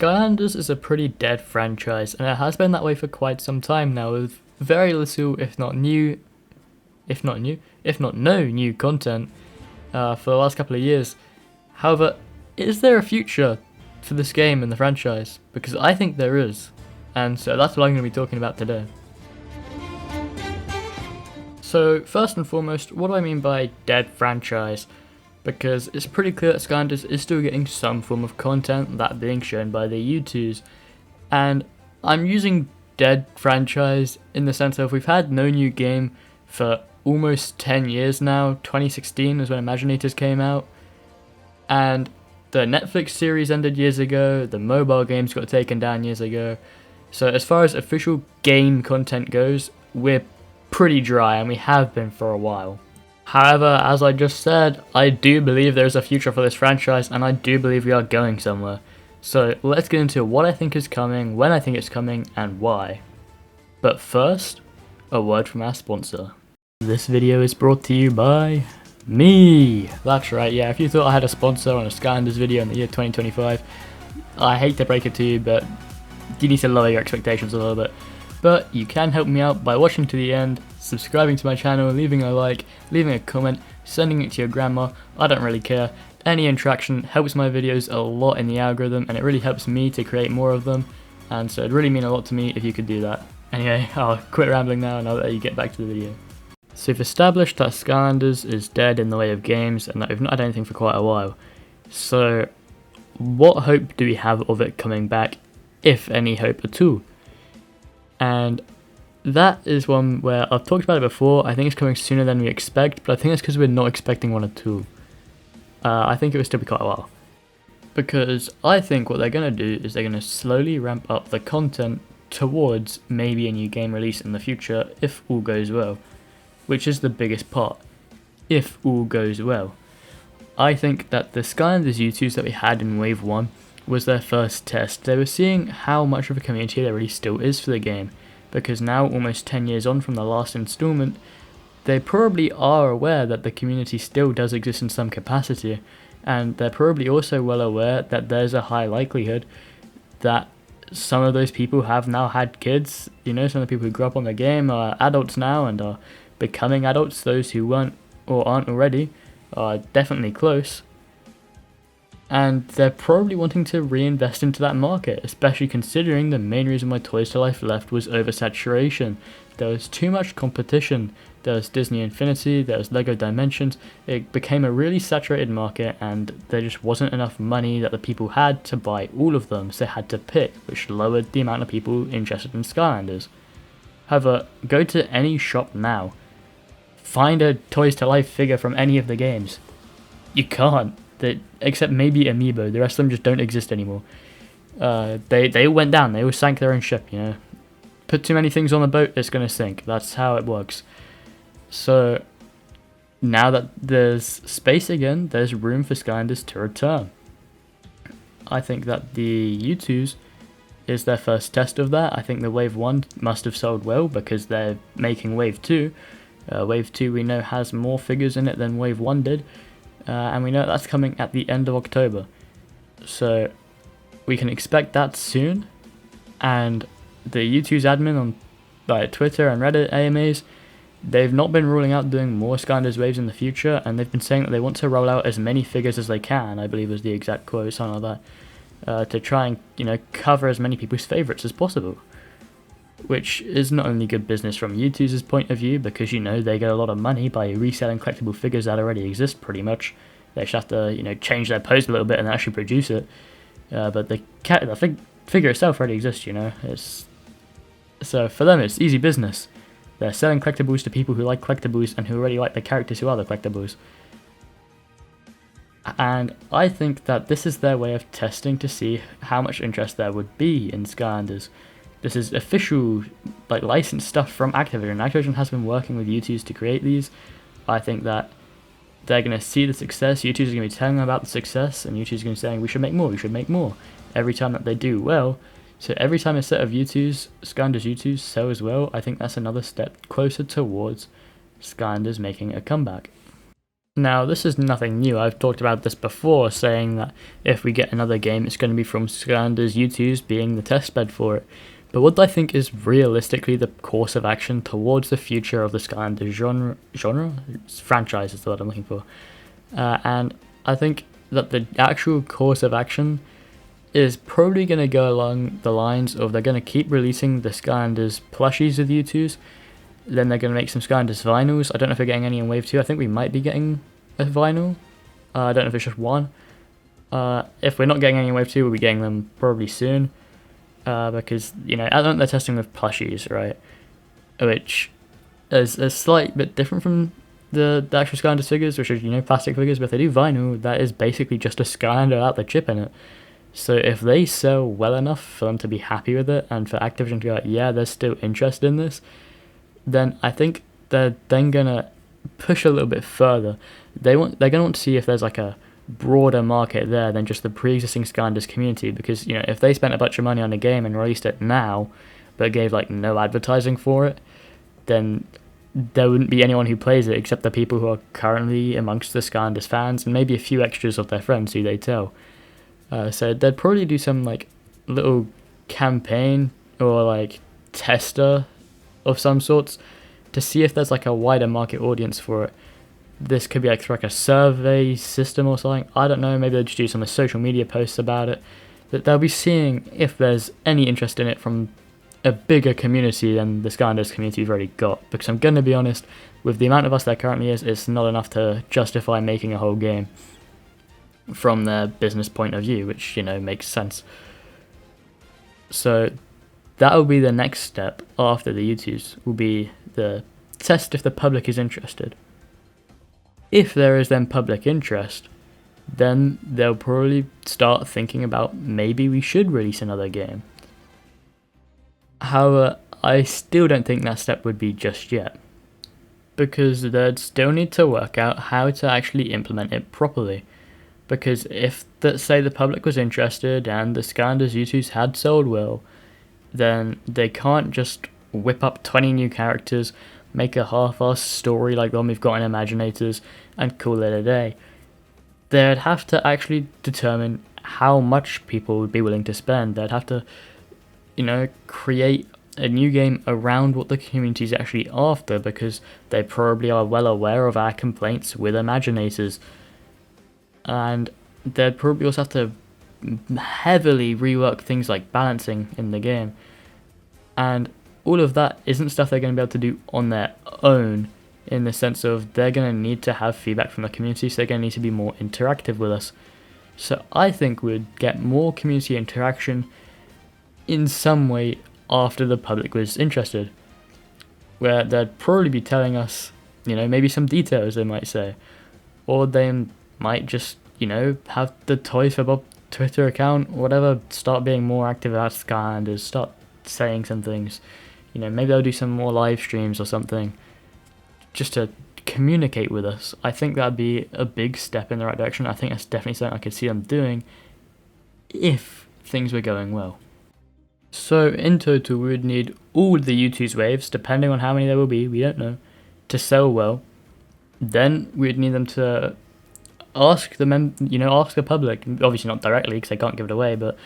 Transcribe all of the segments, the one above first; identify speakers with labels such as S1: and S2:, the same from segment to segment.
S1: Skylanders is a pretty dead franchise, and it has been that way for quite some time now, with very little, if not no new content for the last couple of years. However, is there a future for this game and the franchise? Because I think there is, and so that's what I'm going to be talking about today. So first and foremost, what do I mean by dead franchise? Because it's pretty clear that Skylanders is still getting some form of content, that being shown by the U2s. And I'm using dead franchise in the sense of we've had no new game for almost 10 years now. 2016 is when Imaginators came out. And the Netflix series ended years ago, the mobile games got taken down years ago. So as far as official game content goes, we're pretty dry, and we have been for a while. However, as I just said, I do believe there's a future for this franchise, and I do believe we are going somewhere. So let's get into what I think is coming, when I think it's coming, and why. But first, a word from our sponsor. This video is brought to you by me. That's right, yeah, if you thought I had a sponsor on a Skylanders video in the year 2025, I hate to break it to you, but you need to lower your expectations a little bit. But you can help me out by watching to the end, subscribing to my channel, leaving a like, leaving a comment, sending it to your grandma. I don't really care. Any interaction helps my videos a lot in the algorithm, and it really helps me to create more of them, and so it'd really mean a lot to me if you could do that. Anyway, I'll quit rambling now and I'll let you get back to the video. So we've established that Skylanders is dead in the way of games and that we've not had anything for quite a while. So what hope do we have of it coming back, if any hope at all? And that is one where I've talked about it before. I think it's coming sooner than we expect, but I think it's because we're not expecting one at all. I think it will still be quite a while. Because I think what they're going to do is they're going to slowly ramp up the content towards maybe a new game release in the future, if all goes well. Which is the biggest part. If all goes well. I think that the Skylanders U2s that we had in Wave 1 was their first test. They were seeing how much of a community there really still is for the game, because now, almost 10 years on from the last installment, they probably are aware that the community still does exist in some capacity, and they're probably also well aware that there's a high likelihood that some of those people have now had kids. You know, some of the people who grew up on the game are adults now and are becoming adults. Those who weren't or aren't already are definitely close. And they're probably wanting to reinvest into that market, especially considering the main reason why Toys to Life left was oversaturation. There was too much competition. There was Disney Infinity, there was Lego Dimensions. It became a really saturated market, and there just wasn't enough money that the people had to buy all of them, so they had to pick, which lowered the amount of people interested in Skylanders. However, go to any shop now. Find a Toys to Life figure from any of the games. You can't. Except maybe Amiibo, the rest of them just don't exist anymore. They all went down, they all sank their own ship, you know. Put too many things on the boat, it's gonna sink. That's how it works. So, now that there's space again, there's room for Skylanders to return. I think that the U2s is their first test of that. I think the Wave 1 must have sold well because they're making Wave 2. Wave 2 we know has more figures in it than Wave 1 did. And we know that's coming at the end of October, so we can expect that soon. And the U2's admin on Twitter and Reddit AMAs, they've not been ruling out doing more Skylanders waves in the future, and they've been saying that they want to roll out as many figures as they can, I believe was the exact quote, something like that, to try and, you know, cover as many people's favourites as possible. Which is not only good business from U2's point of view, because, you know, they get a lot of money by reselling collectible figures that already exist pretty much. They just have to, you know, change their pose a little bit and actually produce it. But the figure itself already exists, you know. So for them it's easy business. They're selling collectibles to people who like collectibles and who already like the characters who are the collectibles. And I think that this is their way of testing to see how much interest there would be in Skylanders. This is official, like, licensed stuff from Activision. Activision has been working with U2s to create these. I think that they're going to see the success. U2s are going to be telling them about the success, and U2s are going to be saying, we should make more, we should make more. Every time that they do well. So every time a set of U2s, Skylanders U2s, sell as well, I think that's another step closer towards Skylanders making a comeback. Now, this is nothing new. I've talked about this before, saying that if we get another game, it's going to be from Skylanders U2's being the testbed for it. But what I think is realistically the course of action towards the future of the Skylanders genre? Franchise is the word I'm looking for. And I think that the actual course of action is probably going to go along the lines of they're going to keep releasing the Skylanders plushies with U2s, then they're going to make some Skylanders vinyls. I don't know if we're getting any in Wave 2. I think we might be getting a vinyl. I don't know if it's just one. If we're not getting any in Wave 2, we'll be getting them probably soon. Because, you know, I think they're testing with plushies, right? Which is a slight bit different from the actual Skylanders figures, which are, you know, plastic figures. But if they do vinyl, that is basically just a Skylander without the chip in it. So if they sell well enough for them to be happy with it, and for Activision to go like, yeah, they're still interested in this, then I think they're then gonna push a little bit further. They're gonna want to see if there's like a broader market there than just the pre-existing Skylanders community, because, you know, if they spent a bunch of money on a game and released it now, but gave like no advertising for it, then there wouldn't be anyone who plays it except the people who are currently amongst the Skylanders fans and maybe a few extras of their friends who they tell. So they'd probably do some like little campaign or like tester of some sorts to see if there's like a wider market audience for it. This could be like through like a survey system or something. I don't know. Maybe they'll just do some social media posts about it. But they'll be seeing if there's any interest in it from a bigger community than the Skylanders community we've already got. Because I'm going to be honest, with the amount of us there currently is, it's not enough to justify making a whole game from their business point of view, which, you know, makes sense. So that will be the next step after the U2s, will be the test if the public is interested. If there is then public interest, then they'll probably start thinking about maybe we should release another game. However, I still don't think that step would be just yet, because they'd still need to work out how to actually implement it properly. Because if, say, the public was interested and the Skylanders U2s had sold well, then they can't just whip up 20 new characters, make a half-assed story like the one we've got in Imaginators, and call it a day. They'd have to actually determine how much people would be willing to spend. They'd have to, you know, create a new game around what the community's actually after, because they probably are well aware of our complaints with Imaginators. And they'd probably also have to heavily rework things like balancing in the game. And all of that isn't stuff they're going to be able to do on their own, in the sense of they're going to need to have feedback from the community, so they're going to need to be more interactive with us. So I think we'd get more community interaction in some way after the public was interested, where they'd probably be telling us, you know, maybe some details they might say, or they might just, you know, have the Toys for Bob Twitter account or whatever start being more active about Skylanders, start saying some things. You know, maybe they'll do some more live streams or something just to communicate with us. I think that'd be a big step in the right direction. I think that's definitely something I could see them doing if things were going well. So in total, we would need all the U2's waves, depending on how many there will be, we don't know, to sell well. Then we'd need them to ask ask the public, obviously not directly because they can't give it away, but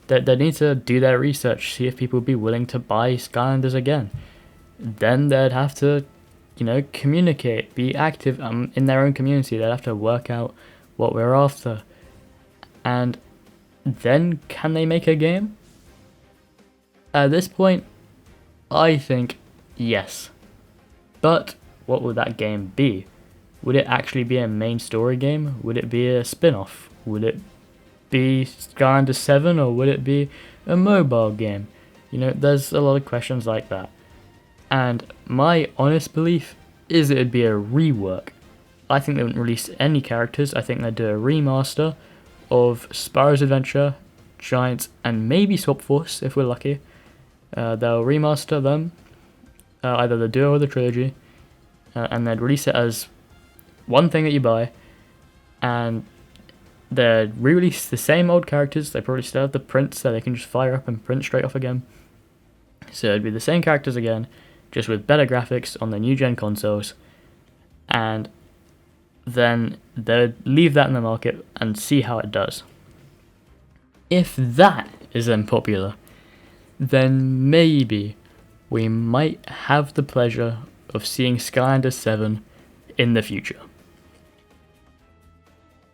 S1: they need to do their research, see if people would be willing to buy Skylanders again. Then they'd have to, you know, communicate, be active in their own community. They'd have to work out what we're after. And then can they make a game? At this point, I think yes. But what would that game be? Would it actually be a main story game? Would it be a spin-off? Would it be Skylanders 7, or would it be a mobile game? You know, there's a lot of questions like that. And my honest belief is it'd be a rework. I think they wouldn't release any characters. I think they'd do a remaster of Spyro's Adventure, Giants, and maybe Swap Force if we're lucky. They'll remaster them, either the duo or the trilogy, and they'd release it as one thing that you buy, and they'd re-release the same old characters. They probably still have the prints that they can just fire up and print straight off again. So it'd be the same characters again, just with better graphics on the new gen consoles. And then they'll leave that in the market and see how it does. If that is unpopular, then maybe we might have the pleasure of seeing Skylanders 7 in the future.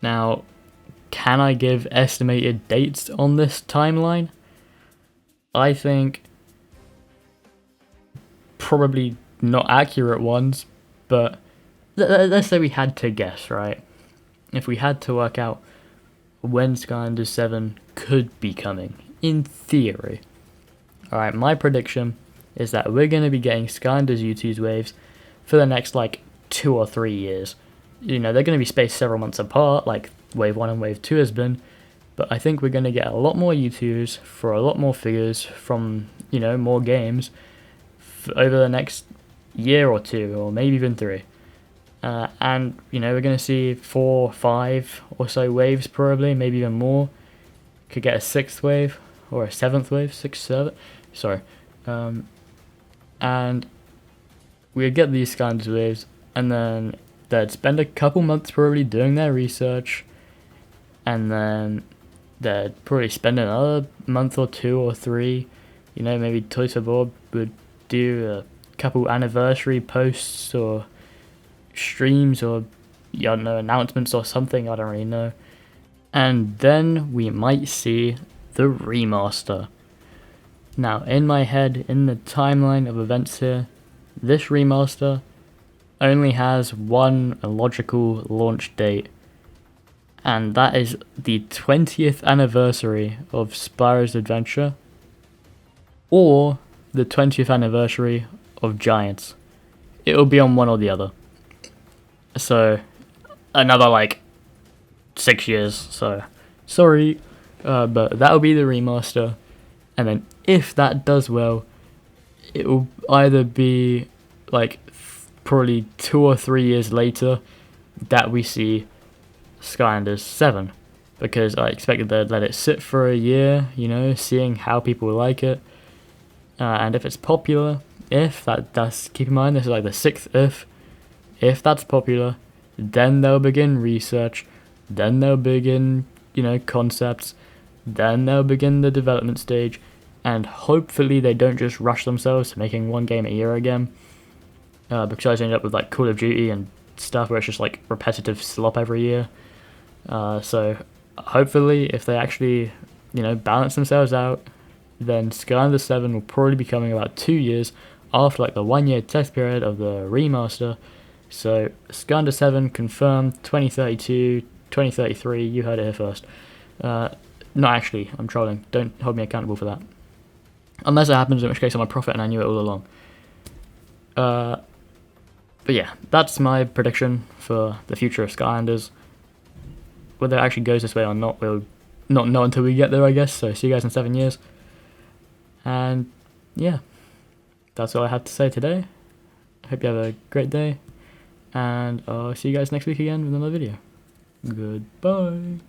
S1: Now, can I give estimated dates on this timeline? I think probably not accurate ones, but let's say we had to guess, right? If we had to work out when Skylanders 7 could be coming, in theory. Alright, my prediction is that we're going to be getting Skylanders U2's waves for the next, 2 or 3 years. You know, they're going to be spaced several months apart, like Wave 1 and Wave 2 has been, but I think we're going to get a lot more U2s for a lot more figures from, more games over the next year or 2, or maybe even 3. And, we're going to see 4, 5 or so waves probably, maybe even more. Could get a 6th wave, or a 7th wave, 6th, 7th, sorry. And we'd get these kinds of waves, and then they'd spend a couple months probably doing their research, and then they'd probably spend another month or 2 or 3, maybe Toys for Bob would do a couple anniversary posts or streams or, I don't know, announcements or something, I don't really know. And then we might see the remaster. Now, in my head, in the timeline of events here, this remaster only has one logical launch date, and that is the 20th anniversary of Spyro's Adventure, or the 20th anniversary of Giants. It'll be on one or the other. So, another 6 years, so sorry, but that'll be the remaster. And then if that does well, it will either be probably 2 or 3 years later that we see Skylanders 7, because I expected they'd let it sit for a year, seeing how people like it, and if it's popular, if that does, keep in mind this is the 6th if that's popular, then they'll begin research, then they'll begin concepts, then they'll begin the development stage, and hopefully they don't just rush themselves to making one game a year again, because I end up with Call of Duty and stuff where it's just repetitive slop every year. So hopefully if they actually balance themselves out, then Skylanders 7 will probably be coming about 2 years after the 1 year test period of the remaster. So Skylanders 7 confirmed 2032, 2033, you heard it here first. No, actually, I'm trolling. Don't hold me accountable for that. Unless it happens, in which case I'm a prophet and I knew it all along. But yeah, that's my prediction for the future of Skylanders. Whether it actually goes this way or not, we'll not know until we get there, I guess. So see you guys in 7 years. And yeah, that's all I have to say today. Hope you have a great day. And I'll see you guys next week again with another video. Goodbye.